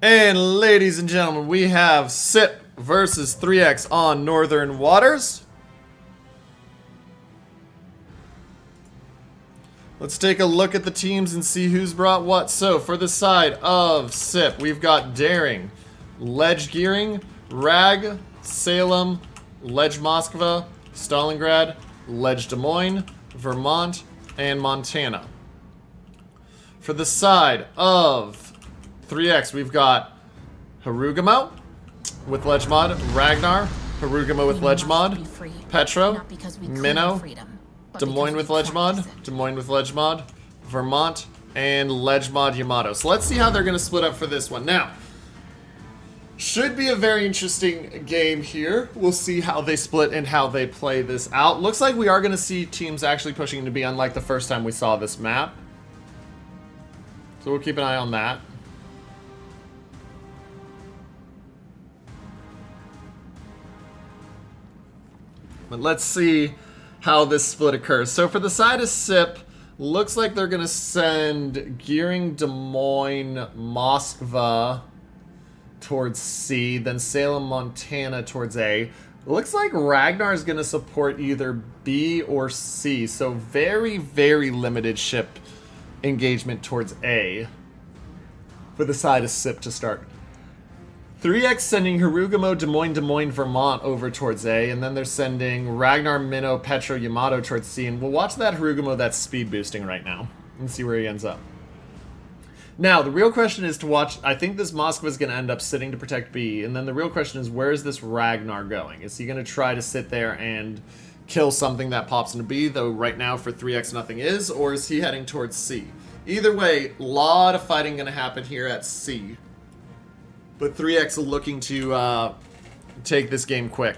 And ladies and gentlemen, we have SIP versus 3X on Northern Waters. Let's take a look at the teams and see who's brought what. So, for the side of SIP, we've got Daring, Ledge Gearing, Rag, Salem, Ledge Moskva, Stalingrad, Ledge Des Moines, Vermont, and Montana. For the side of 3X, we've got Harugamo with Ledge Mod, Ragnar, Harugamo with Ledge Mod, Petro, Minnow, Des Moines with Ledge Mod, Des Moines with Ledge Mod, Vermont, and Ledge Mod Yamato. So let's see how they're going to split up for this one. Now, should be a very interesting game here. We'll see how they split and how they play this out. Looks like we are going to see teams actually pushing to be unlike the first time we saw this map. So we'll keep an eye on that. But let's see how this split occurs. So for the side of SIP, looks like they're going to send Gearing, Des Moines, Moskva towards C, then Salem, Montana towards A. Looks like Ragnar is going to support either B or C, so very, very limited ship engagement towards A for the side of SIP to start. 3X sending Harugamo, Des Moines, Vermont over towards A, and then they're sending Ragnar, Minnow, Petro, Yamato towards C, and we'll watch that Harugamo that's speed boosting right now and see where he ends up. Now, the real question is to watch, I think this Moskva is going to end up sitting to protect B, and then the real question is, where is this Ragnar going? Is he going to try to sit there and kill something that pops into B, though right now for 3X nothing is, or is he heading towards C? Either way, a lot of fighting going to happen here at C. But 3X looking to take this game quick.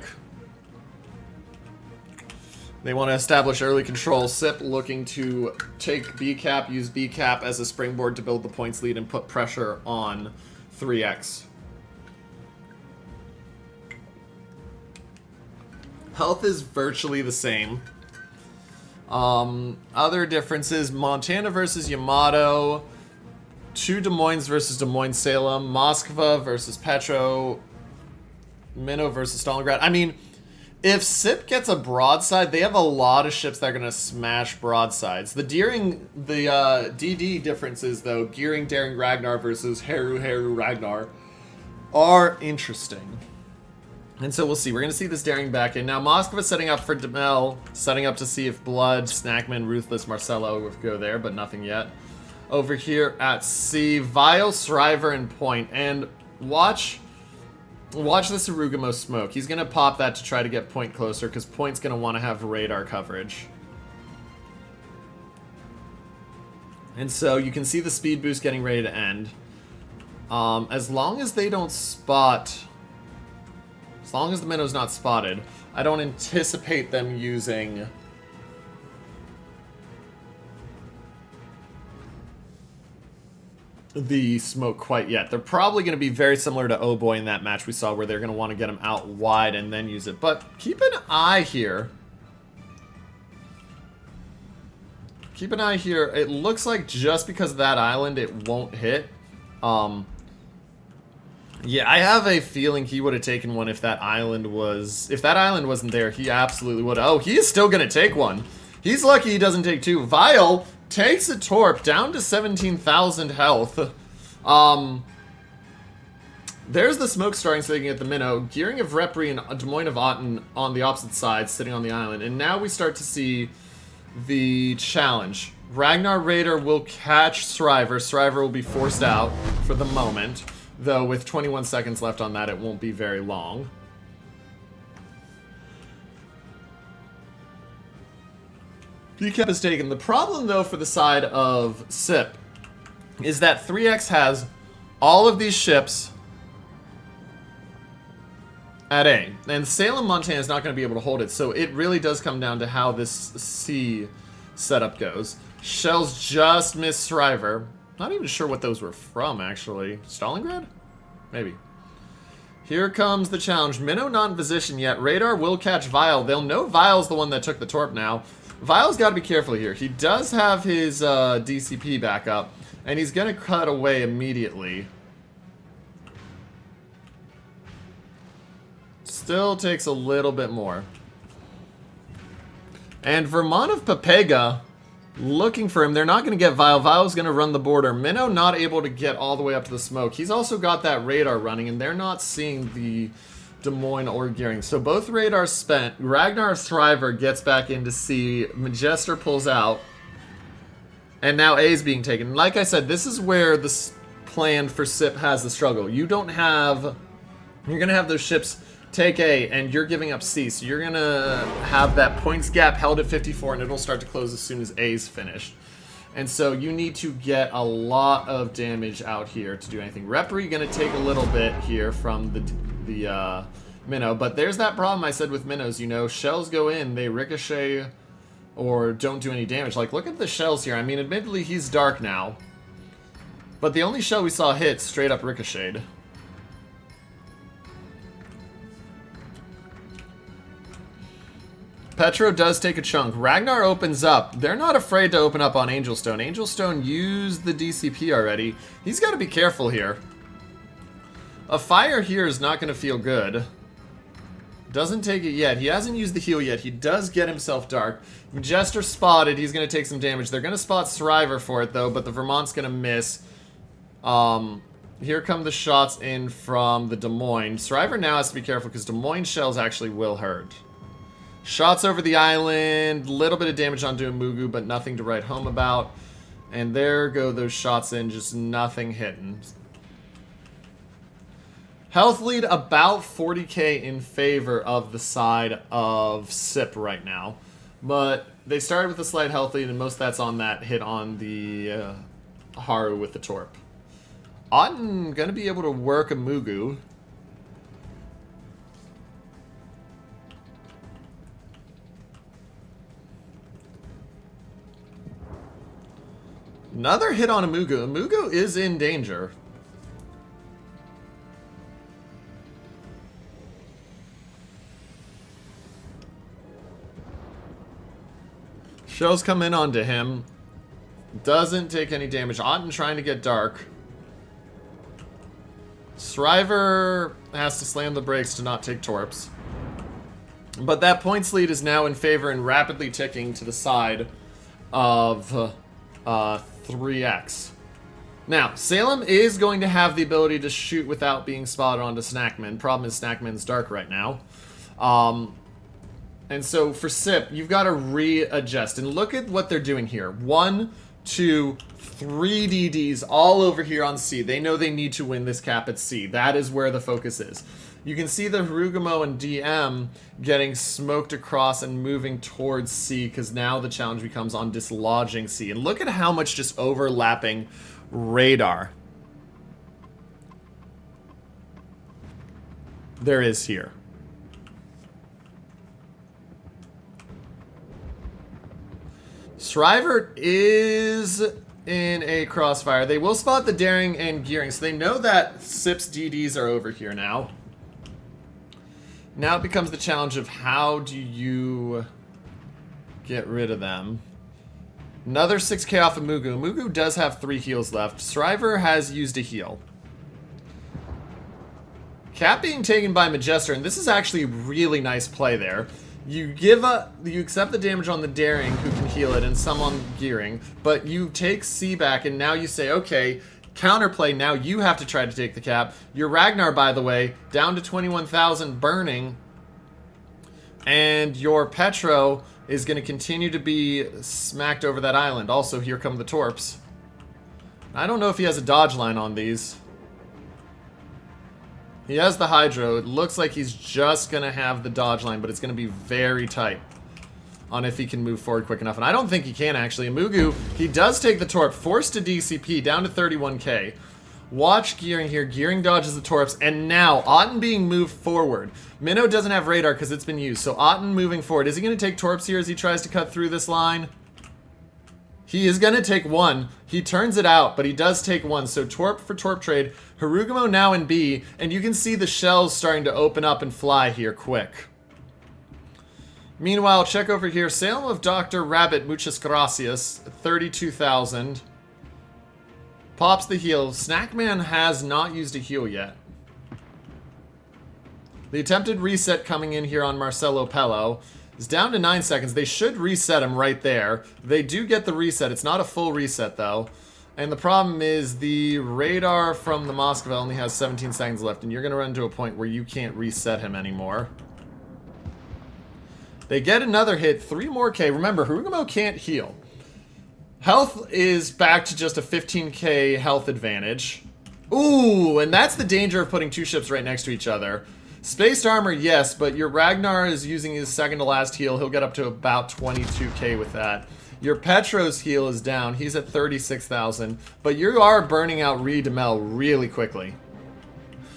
They want to establish early control. SIP looking to take B cap, use B cap as a springboard to build the points lead and put pressure on 3X. Health is virtually the same. Other differences, Montana versus Yamato, 2 Des Moines versus Des Moines Salem, Moskva versus Petro, Minnow versus Stalingrad. I mean, if SIP gets a broadside, they have a lot of ships that are going to smash broadsides. The DD differences, though, Gearing, Daring, Ragnar versus Heru, Ragnar, are interesting. And so we'll see. We're going to see this Daring back in. Now, Moskva setting up for Demel, setting up to see if Blood, Snackman, Ruthless, Marcelo would go there, but nothing yet. Over here at C, Vile, Shriver, and Point. And watch this Harugamo smoke. He's going to pop that to try to get Point closer, because Point's going to want to have radar coverage. And so you can see the speed boost getting ready to end. As long as they don't spot... As long as the Minnow's not spotted, I don't anticipate them using... the smoke quite yet. They're probably going to be very similar to Oh Boy in that match we saw, where they're going to want to get him out wide and then use it. But keep an eye here. Keep an eye here. It looks like just because of that island, it won't hit. Yeah, I have a feeling he would have taken one if that island was... If that island wasn't there, he absolutely would have. Oh, he is still going to take one. He's lucky he doesn't take two. Vile takes a torp down to 17,000 health. There's the smoke starting so they can get the Minnow. Gearing of Repri and Des Moines of Auten on the opposite side, sitting on the island. And now we start to see the challenge. Ragnar Raider will catch Shriver. Shriver will be forced out for the moment. Though with 21 seconds left on that, it won't be very long. BCAP is taken. The problem, though, for the side of SIP is that 3X has all of these ships at A. And Salem, Montana is not going to be able to hold it, so it really does come down to how this C setup goes. Shells just missed Shriver. Not even sure what those were from, actually. Stalingrad? Maybe. Here comes the challenge. Minnow not in position yet. Radar will catch Vile. They'll know Vile's the one that took the torp now. Vile's got to be careful here. He does have his DCP back up, and he's going to cut away immediately. Still takes a little bit more. And Vermont of Pepega looking for him. They're not going to get Vile. Vile's going to run the border. Minnow not able to get all the way up to the smoke. He's also got that radar running, and they're not seeing the Des Moines or Gearing. So both radars spent. Ragnar Thriver gets back in to C. Majester pulls out. And now A is being taken. Like I said, this is where the plan for SIP has the struggle. You don't have... You're going to have those ships take A, and you're giving up C. So you're going to have that points gap held at 54, and it'll start to close as soon as A's finished. And so you need to get a lot of damage out here to do anything. Reparee going to take a little bit here from the minnow. But there's that problem I said with minnows. You know, shells go in, they ricochet or don't do any damage. Like, look at the shells here. I mean, admittedly, he's dark now. But the only shell we saw hit straight up ricocheted. Petro does take a chunk. Ragnar opens up. They're not afraid to open up on Angelstone. Angelstone used the DCP already. He's got to be careful here. A fire here is not going to feel good. Doesn't take it yet. He hasn't used the heal yet. He does get himself dark. Jester spotted. He's going to take some damage. They're going to spot Shriver for it, though, but the Vermont's going to miss. Here come the shots in from the Des Moines. Shriver now has to be careful because Des Moines shells actually will hurt. Shots over the island, little bit of damage onto Mugu, but nothing to write home about. And there go those shots in, just nothing hitting. Health lead about 40k in favor of the side of SIP right now. But they started with a slight health lead, and most of that's on that hit on the Haru with the Torp. Otten going to be able to work a Mugu. Another hit on Amugu. Amugu is in danger. Shells come in onto him. Doesn't take any damage. Otten trying to get dark. Shriver has to slam the brakes to not take torps. But that points lead is now in favor and rapidly ticking to the side of 3x. Now, Salem is going to have the ability to shoot without being spotted onto Snackman. Problem is Snackman's dark right now. And so for SIP, you've got to readjust. And look at what they're doing here. 1, 2, 3 DDs all over here on C. They know they need to win this cap at C. That is where the focus is. You can see the Harugamo and DM getting smoked across and moving towards C because now the challenge becomes on dislodging C. And look at how much just overlapping radar there is here. Shriver is in a crossfire. They will spot the Daring and Gearing, so they know that SIP's DDs are over here now. Now it becomes the challenge of how do you get rid of them. Another 6k off of Mugu. Mugu does have 3 heals left. Shriver has used a heal. Cap being taken by Majester, and this is actually a really nice play there. You accept the damage on the Daring, who can heal it, and some on Gearing, but you take C back, and now you say, okay, counterplay, now you have to try to take the cap. Your Ragnar, by the way, down to 21,000 burning, and your Petro is going to continue to be smacked over that island. Also, here come the Torps. I don't know if he has a dodge line on these. He has the Hydro. It looks like he's just going to have the dodge line, but it's going to be very tight on if he can move forward quick enough. And I don't think he can, actually. Mugu, he does take the Torp, forced to DCP, down to 31k. Watch Gearing here. Gearing dodges the Torps, and now Otten being moved forward. Minnow doesn't have radar because it's been used, so Otten moving forward. Is he going to take Torps here as he tries to cut through this line? He is going to take 1. He turns it out, but he does take 1. So Torp for Torp trade. Harugamo now in B, and you can see the shells starting to open up and fly here quick. Meanwhile, check over here. Salem of Dr. Rabbit, muchas gracias. 32,000. Pops the heal. Snackman has not used a heal yet. The attempted reset coming in here on Marcelo Pello is down to 9 seconds. They should reset him right there. They do get the reset. It's not a full reset, though. And the problem is the radar from the Moskva only has 17 seconds left, and you're going to run into a point where you can't reset him anymore. They get another hit, 3 more K. Remember, Harugumo can't heal. Health is back to just a 15k health advantage. Ooh, and that's the danger of putting 2 ships right next to each other. Spaced armor, yes, but your Ragnar is using his second to last heal. He'll get up to about 22k with that. Your Petro's heal is down. He's at 36,000. But you are burning out Reed Demel really quickly.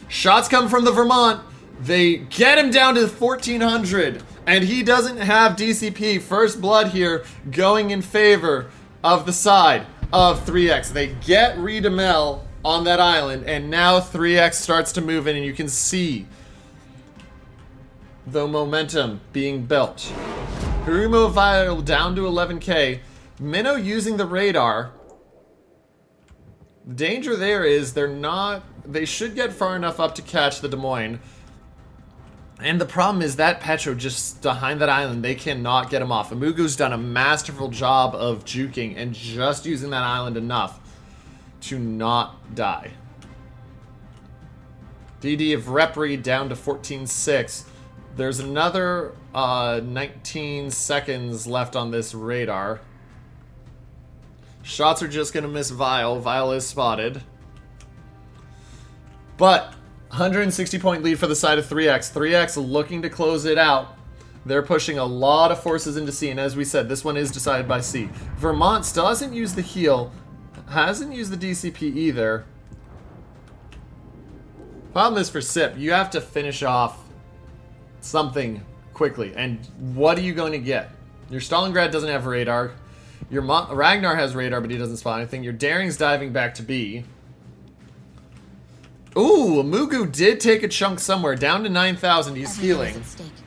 Shots come from the Vermont. They get him down to 1,400. And he doesn't have DCP. First blood here going in favor of the side of 3X. They get Reed Demel on that island. And now 3X starts to move in. And you can see the momentum being built. Harugumo Vile down to 11k. Minnow using the radar. The danger there is they should get far enough up to catch the Des Moines. And the problem is that Petro just behind that island, they cannot get him off. Amugu's done a masterful job of juking and just using that island enough to not die. DD of Repri down to 14.6. There's another 19 seconds left on this radar. Shots are just going to miss Vile. Vile is spotted. But 160 point lead for the side of 3X. 3X looking to close it out. They're pushing a lot of forces into C. And as we said, this one is decided by C. Vermont still hasn't used the heal. Hasn't used the DCP either. Problem is for SIP, you have to finish off something quickly. And what are you going to get? Your Stalingrad doesn't have radar. Your Ragnar has radar, but he doesn't spot anything. Your Daring's diving back to B. Ooh, Amugu did take a chunk somewhere. Down to 9,000. He's healing.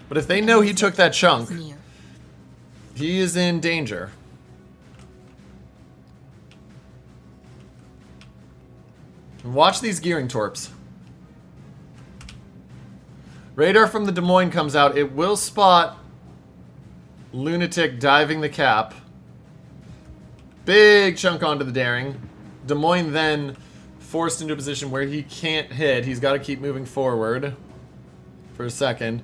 But if they know he took that chunk, he is in danger. Watch these gearing torps. Radar from the Des Moines comes out. It will spot Lunatic diving the cap. Big chunk onto the Daring. Des Moines then forced into a position where he can't hit. He's got to keep moving forward for a second.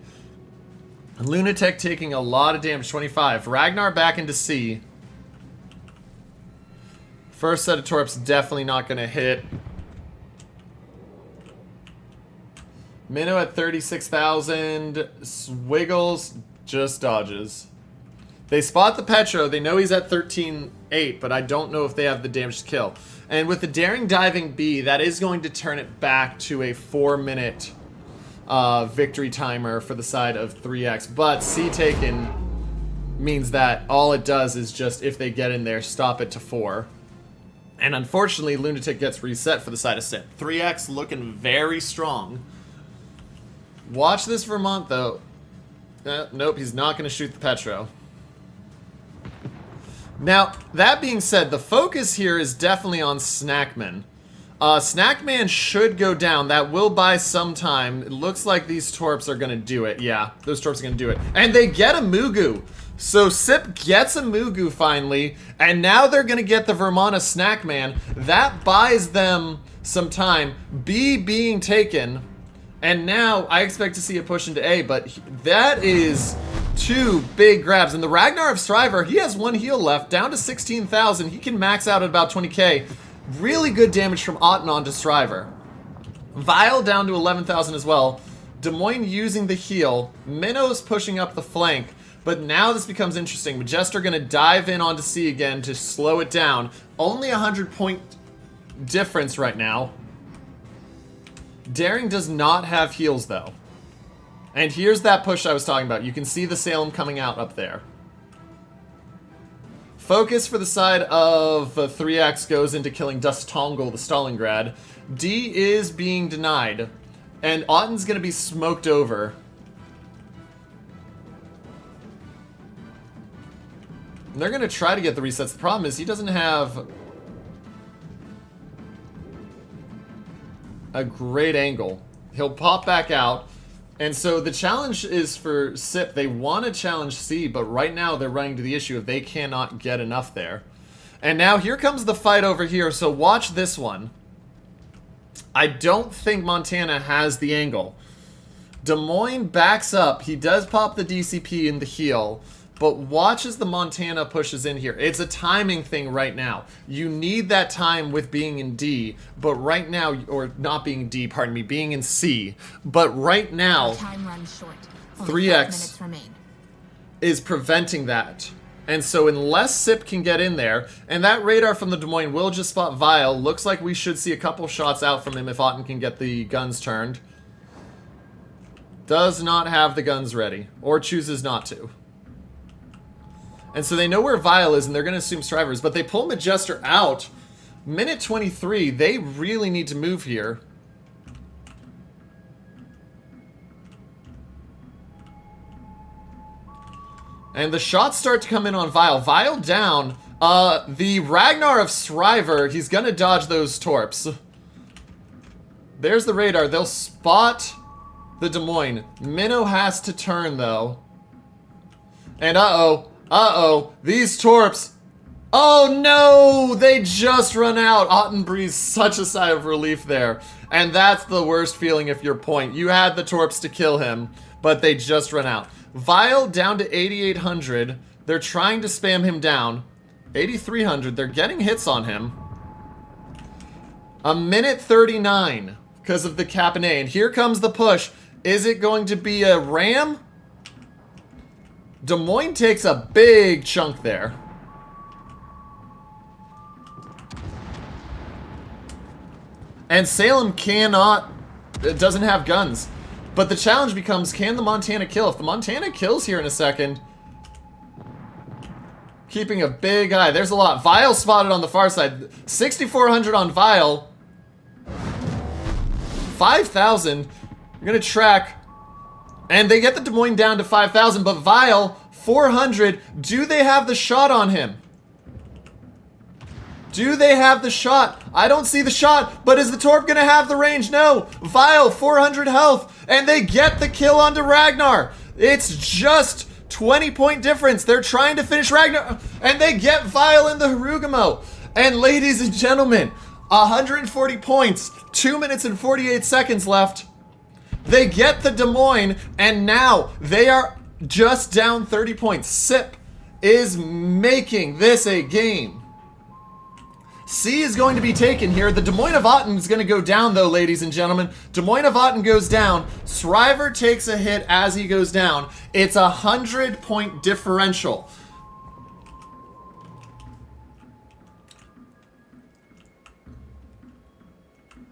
Lunatic taking a lot of damage, 25. Ragnar back into C. First set of torps definitely not going to hit. Minnow at 36,000. Swiggles just dodges. They spot the Petro. They know he's at 13.8, but I don't know if they have the damage to kill. And with the Daring diving B, that is going to turn it back to a 4-minute victory timer for the side of 3X. But C taken means that all it does is just, if they get in there, stop it to 4. And unfortunately, Lunatic gets reset for the side of SIP. 3X looking very strong. Watch this Vermont, though. Nope, he's not going to shoot the Petro. Now, that being said, the focus here is definitely on Snackman. Snackman should go down. That will buy some time. It looks like these torps are going to do it. Yeah, those torps are going to do it. And they get a Mugu. So SIP gets a Mugu finally. And now they're going to get the Vermont Snackman. That buys them some time. B being taken. And now I expect to see a push into A. But that is 2 big grabs. And the Ragnar of Striver, he has 1 heal left, down to 16,000. He can max out at about 20k. Really good damage from Otten onto Striver. Vile down to 11,000 as well. Des Moines using the heal. Minnow's pushing up the flank. But now this becomes interesting. Majester going to dive in onto C again to slow it down. Only 100 point difference right now. Daring does not have heals though. And here's that push I was talking about. You can see the Salem coming out up there. Focus for the side of 3X goes into killing Dustongel, the Stalingrad. D is being denied. And Otten's going to be smoked over. And they're going to try to get the resets. The problem is he doesn't have a great angle. He'll pop back out. And so the challenge is for SIP. They want to challenge C, but right now they're running to the issue of they cannot get enough there. And now here comes the fight over here, so watch this one. I don't think Montana has the angle. Des Moines backs up. He does pop the DCP in the heel, but watch as the Montana pushes in here. It's a timing thing right now. You need that time with being in D, but right now, or not being in D, pardon me, being in C. But right now, time runs short. 3X is preventing that. And so unless SIP can get in there, and that radar from the Des Moines will just spot Vile, looks like we should see a couple shots out from him if Otten can get the guns turned. Does not have the guns ready, or chooses not to. And so they know where Vile is, and they're going to assume Strivers, but they pull Majester out. Minute 23, they really need to move here. And the shots start to come in on Vile. Vile down. The Ragnar of Shriver, he's gonna dodge those torps. There's the radar. They'll spot the Des Moines. Minnow has to turn, though. And uh-oh, these torps. Oh no, they just run out. Otten breathes such a sigh of relief there. And that's the worst feeling if you're Point. You had the torps to kill him, but they just run out. Vile down to 8,800. They're trying to spam him down. 8,300. They're getting hits on him. A minute 39 because of the cap and A. And here comes the push. Is it going to be a ram? Des Moines takes a big chunk there. And Salem doesn't have guns. But the challenge becomes, can the Montana kill? If the Montana kills here in a second, keeping a big eye. There's a lot. Vile spotted on the far side. 6,400 on Vile. 5,000. You're going to track. And they get the Des Moines down to 5,000, but Vile, 400. Do they have the shot on him? Do they have the shot? I don't see the shot, but is the Torp gonna have the range? No. Vile, 400 health, and they get the kill onto Ragnar. It's just 20-point difference. They're trying to finish Ragnar, and they get Vile in the Harugamo. And ladies and gentlemen, 140 points, 2 minutes and 48 seconds left. They get the Des Moines, and now they are just down 30 points. SIP is making this a game. C is going to be taken here. The Des Moines of Otten is going to go down, though, ladies and gentlemen. Des Moines of Otten goes down. Shriver takes a hit as he goes down. It's a 100-point differential.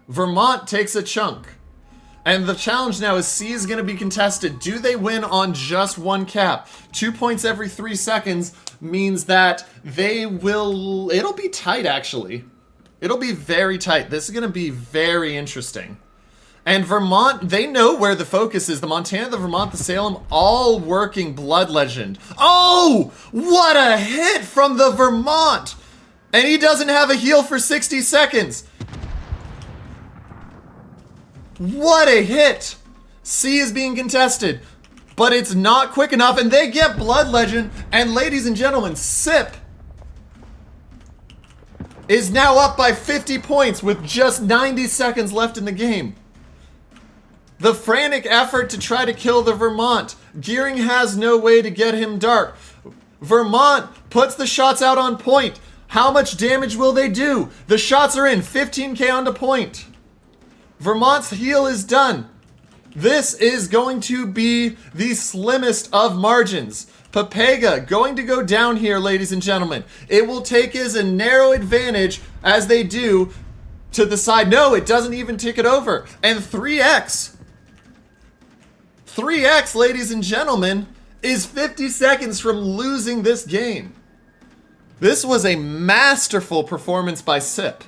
Vermont takes a chunk. And the challenge now is C is going to be contested. Do they win on just one cap? 2 points every 3 seconds means that they will... It'll be tight, actually. It'll be very tight. This is going to be very interesting. And Vermont, they know where the focus is. The Montana, the Vermont, the Salem, all working Blood Legend. Oh! What a hit from the Vermont! And he doesn't have a heal for 60 seconds. What a hit! C is being contested, but it's not quick enough, and they get Blood Legend. And ladies and gentlemen, SIP is now up by 50 points with just 90 seconds left in the game. The frantic effort to try to kill the Vermont. Gearing has no way to get him dark. Vermont puts the shots out on Point. How much damage will they do? The shots are in. 15k onto Point. Vermont's heal is done. This is going to be the slimmest of margins. Papega going to go down here, ladies and gentlemen. It will take as a narrow advantage as they do to the side. No, it doesn't even tick it over. And 3x. 3x, ladies and gentlemen, is 50 seconds from losing this game. This was a masterful performance by SIP.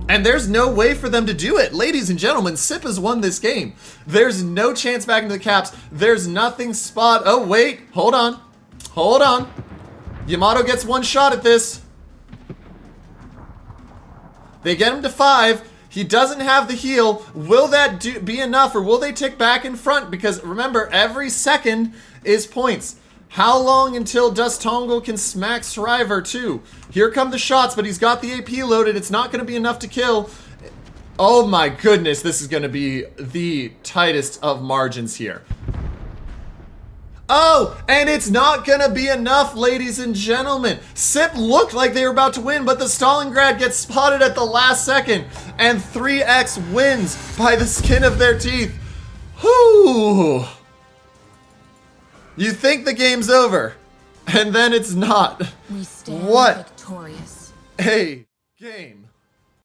And there's no way for them to do it. Ladies and gentlemen, SIP has won this game. There's no chance back into the caps. There's nothing spot. Oh, wait. Hold on. Hold on. Yamato gets one shot at this. They get him to 5. He doesn't have the heal. Will that be enough, or will they tick back in front? Because remember, every second is points. How long until Dust Tongle can smack Shriver too? Here come the shots, but he's got the AP loaded. It's not going to be enough to kill. Oh my goodness, this is going to be the tightest of margins here. Oh, and it's not gonna be enough, ladies and gentlemen. SIP looked like they were about to win, but the Stalingrad gets spotted at the last second, and 3X wins by the skin of their teeth. Whew. You think the game's over, and then it's not. We stand what victorious. a game.